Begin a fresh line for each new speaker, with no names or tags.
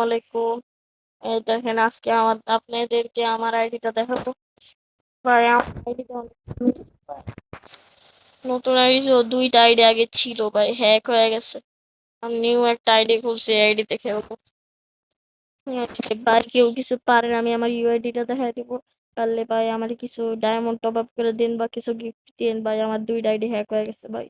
আলাইকুম। এই দেখেন আজকে আপনাদেরকে আমার আইডিটা দেখাবো। ভাই আমার আইডিটা নতুন আইডি ছিল, 2টা আইডি আগে ছিল ভাই, হ্যাক হয়ে গেছে। আমি নিউ একটা আইডি খুলছি, আইডিতে খেলবো। ভাই কেউ কিছু পারেন, আমি আমার ইউআইডিটা দেখাই দিব। পারলে ভাই আমার কিছু ডায়মন্ড টপ আপ করে দিন বা কিছু গিফট দিন ভাই, আমার 2টা আইডি হ্যাক হয়ে গেছে ভাই।